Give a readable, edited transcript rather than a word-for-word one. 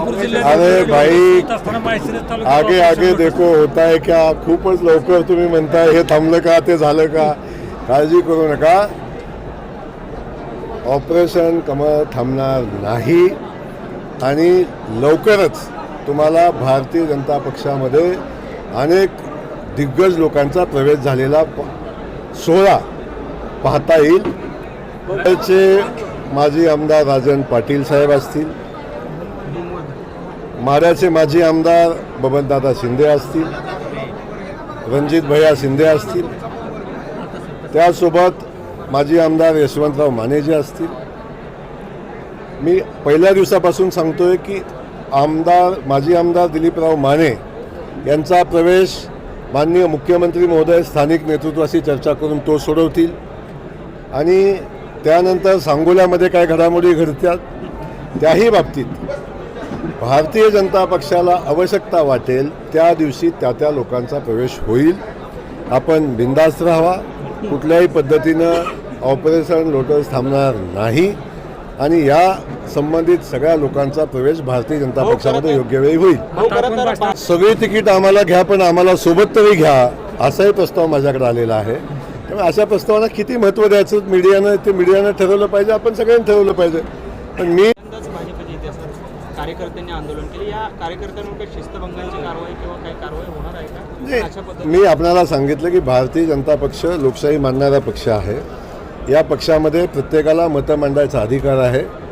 अरे भाई, आगे आगे देखो होता है क्या. खूपच लवकर तुम्ही म्हणताय हे थांबलं का, ते झालं का. काळजी करू नका. ऑपरेशन कमळ थांबणार नाही आणि लवकरच तुम्हाला भारतीय जनता पक्षामध्ये अनेक दिग्गज लोकांचा प्रवेश झालेला सोहळा पाहता येईल. त्याचे माजी आमदार राजन पाटील साहेब असतील, माढ्याचे माजी आमदार बबनदादा शिंदे असतील, रणजित भैया शिंदे असतील, त्यासोबत माजी आमदार यशवंतराव मानेजे असतील. मी पहिल्या दिवसापासून सांगतोय की माजी आमदार दिलीपराव माने यांचा प्रवेश माननीय मुख्यमंत्री महोदय स्थानिक नेतृत्वाशी चर्चा करून तो सोडवतील आणि त्यानंतर सांगोल्यामध्ये काय घडामोडी घडतात त्याही बाबतीत भारतीय जनता पक्षाला आवश्यकता वाटेल त्या दिवशी त्या लोकांचा प्रवेश होईल. आपण बिनधास्त राहावा. कुठल्याही पद्धतीनं ऑपरेशन लोटस थांबणार नाही आणि या संबंधित सगळ्या लोकांचा प्रवेश भारतीय जनता पक्षामध्ये योग्य वेळी होईल. सगळी तिकीट आम्हाला घ्या, पण आम्हाला सोबत तरी घ्या, असाही प्रस्ताव माझ्याकडे आलेला आहे. त्यामुळे अशा प्रस्तावांना किती महत्त्व द्यायचं मीडियानं ठरवलं पाहिजे, आपण सगळ्यांनी ठरवलं पाहिजे. पण मी कार्यकर्त्यांनी आंदोलन केले, या कार्यकर्त्यांवर काही शिस्तभंगाची कारवाई किंवा काही कारवाई होणार आहे का? मी आपल्याला सांगितलं की भारतीय जनता पक्ष लोकशाही मानणारा पक्ष आहे. या पक्षामध्ये प्रत्येकाला मतं मांडायचा अधिकार आहे.